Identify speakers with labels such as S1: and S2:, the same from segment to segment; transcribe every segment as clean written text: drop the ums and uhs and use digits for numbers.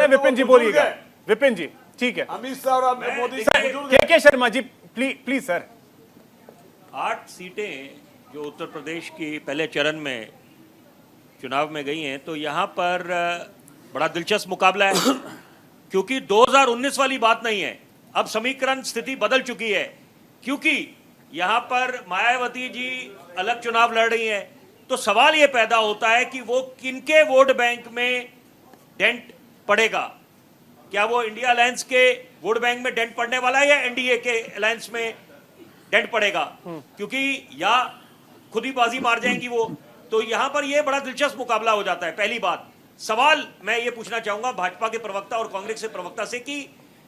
S1: रहे हैं विपिन जी, बोलिएगा विपिन जी। ठीक है,
S2: अमित शाह और मोदी
S1: के शर्मा जी प्लीज सर।
S3: 8 सीटें जो उत्तर प्रदेश की पहले चरण में चुनाव में गई हैं, तो यहाँ पर बड़ा दिलचस्प मुकाबला है क्योंकि 2019 वाली बात नहीं है। अब समीकरण स्थिति बदल चुकी है क्योंकि यहाँ पर मायावती जी अलग चुनाव लड़ रही हैं। तो सवाल ये पैदा होता है कि वो किनके वोट बैंक में डेंट पड़ेगा। क्या वो इंडिया अलायंस के वोट बैंक में डेंट पड़ने वाला है या एनडीए के अलायंस में डेंट पड़ेगा, क्योंकि या खुद ही बाजी मार जाएंगी वो। तो यहां पर ये बड़ा दिलचस्प मुकाबला हो जाता है। पहली बात, सवाल मैं ये पूछना चाहूंगा भाजपा के प्रवक्ता और कांग्रेस के प्रवक्ता से कि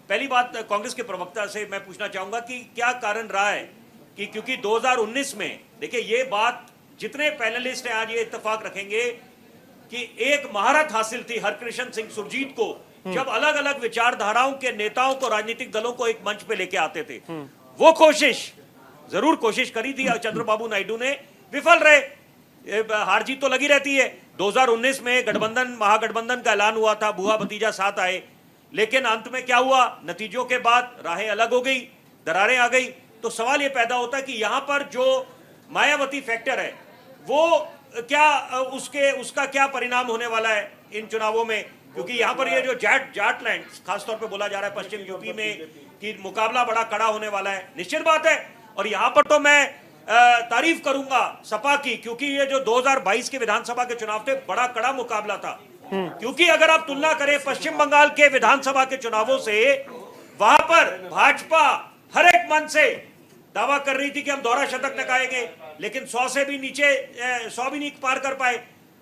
S3: पहली बात कांग्रेस के प्रवक्ता से मैं पूछना चाहूंगा कि क्या कारण रहा है कि क्योंकि 2019 में देखिए ये बात जितने पैनलिस्ट हैं आज ये इत्तेफाक रखेंगे कि एक महारत हासिल थी हरकृष्ण सिंह सुरजीत को जब अलग अलग विचारधाराओं के नेताओं को राजनीतिक दलों को एक मंच पे लेके आते थे। वो जरूर कोशिश करी थी चंद्रबाबू नायडू ने, विफल रहे। हार जीत तो लगी रहती है। 2019 में गठबंधन महागठबंधन का ऐलान हुआ था, बुआ भतीजा साथ आए, लेकिन अंत में क्या हुआ, नतीजों के बाद राहें अलग हो गई, दरारें आ गई। तो सवाल ये पैदा होता है कि यहां पर जो मायावती फैक्टर है वो क्या उसका क्या परिणाम होने वाला है इन चुनावों में, क्योंकि यहां पर ये जो जाटलैंड खासतौर पे बोला जा रहा है पश्चिम यूपी में कि मुकाबला बड़ा कड़ा होने वाला है, निश्चित बात है। और यहां पर तो मैं तारीफ करूंगा सपा की, क्योंकि ये जो 2022 के विधानसभा के चुनाव थे बड़ा कड़ा मुकाबला था। क्योंकि अगर आप तुलना करें पश्चिम बंगाल के विधानसभा के चुनावों से, वहां पर भाजपा हर एक मन से दावा कर रही थी कि हम दोहरा शतक लगाएंगे, लेकिन 100 से भी नीचे 100 भी नहीं पार कर पाए।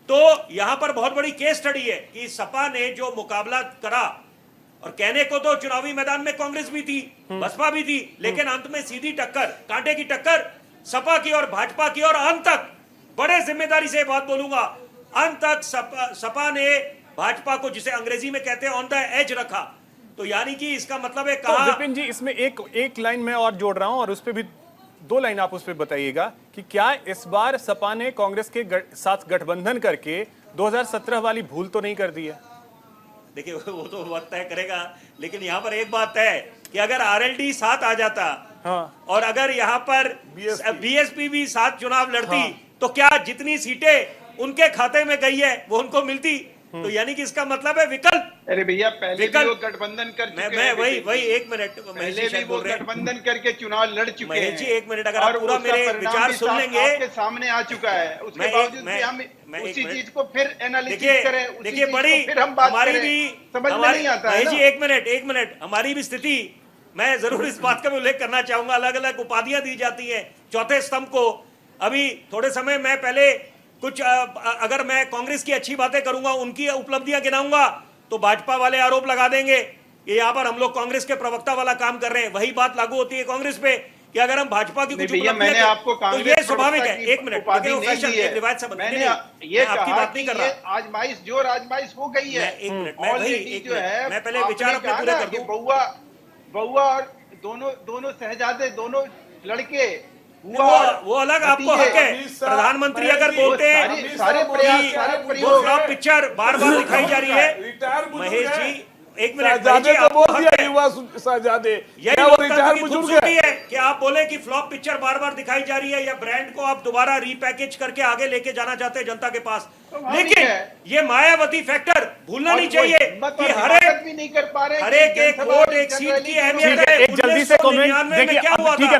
S3: तो यहां पर बहुत बड़ी केस स्टडी है कि सपा ने जो मुकाबला करा, और कहने को तो चुनावी मैदान में कांग्रेस भी थी, बसपा भी थी, लेकिन अंत में सीधी टक्कर, कांटे की टक्कर सपा की और भाजपा की। और अंत तक बड़े जिम्मेदारी से बात बोलूंगा, अंत तक सपा ने भाजपा को, जिसे अंग्रेजी में कहते हैं ऑन द एज, रखा। तो यानी कि इसका मतलब है कहा।
S1: तो विपिन जी इसमें एक लाइन मैं और जोड़ रहा हूं और उस पर भी 2 लाइन आप उस पर बताइएगा कि क्या इस बार सपा ने कांग्रेस के साथ गठबंधन करके 2017 वाली भूल तो नहीं कर दी है?
S3: देखिए वो तो वक्त तय करेगा, लेकिन यहाँ पर एक बात है कि अगर आरएलडी साथ आ जाता, हाँ, और अगर यहाँ पर बीएसपी भी साथ चुनाव लड़ती, हाँ, तो क्या जितनी सीटें उनके खाते में गई है वो उनको मिलती? तो यानी कि इसका मतलब है विकल्प।
S4: अरे भैया पहले भी वो गठबंधन कर चुके हैं।
S3: मैं वही 1 मिनट
S4: पहले भी वो गठबंधन करके चुनाव लड़ चुके हैं।
S3: महेश जी 1 मिनट, अगर आप पूरा मेरे विचार सुन लेंगे।
S4: आपके सामने आ चुका है, उसके बावजूद भी हम उसी चीज को फिर एनालिसिस करें।
S3: देखिए बड़ी हमारी भी
S4: समझ में नहीं आता है।
S3: महेश जी 1 मिनट, हमारी भी स्थिति, मैं जरूर इस बात का भी उल्लेख करना चाहूंगा, अलग अलग उपाधियां दी जाती है चौथे स्तंभ को। अभी थोड़े समय मैं पहले कुछ अगर मैं कांग्रेस की अच्छी बातें करूंगा, उनकी उपलब्धियां गिनाऊंगा, तो भाजपा वाले आरोप लगा देंगे कि यहाँ पर हम लोग कांग्रेस के प्रवक्ता वाला काम कर रहे हैं। वही बात लागू होती है कांग्रेस पे कि अगर हम भाजपा की कुछ उपलब्धियां, तो ये स्वाभाविक है। 1 मिनट, रिवायत से
S4: मैंने ये आपकी बात नहीं कर रहा। आजमाइश जो आजमाइश हो गई है,
S3: 1 मिनट,
S4: मैं
S3: पहले विचार अपने पूरे कर दूं।
S4: बउआ और दोनों शहजादे, दोनों लड़के,
S3: वो अलग आपको हक है। प्रधानमंत्री अगर बोलते हैं
S4: सारे
S3: वो फ्लॉप पिक्चर बार बार दिखाई जा रही है, महेश जी 1 मिनट, यही है कि आप बोले कि फ्लॉप पिक्चर बार बार दिखाई जा रही है या ब्रांड को आप दोबारा रीपैकेज करके आगे लेके जाना चाहते हैं जनता के पास। लेकिन ये मायावती फैक्टर भूलना नहीं चाहिए कि हर एक वोट एक सीट की अहमियत है।
S1: जल्दी से कमेंट देखिए,
S3: क्या हुआ
S1: ठीक है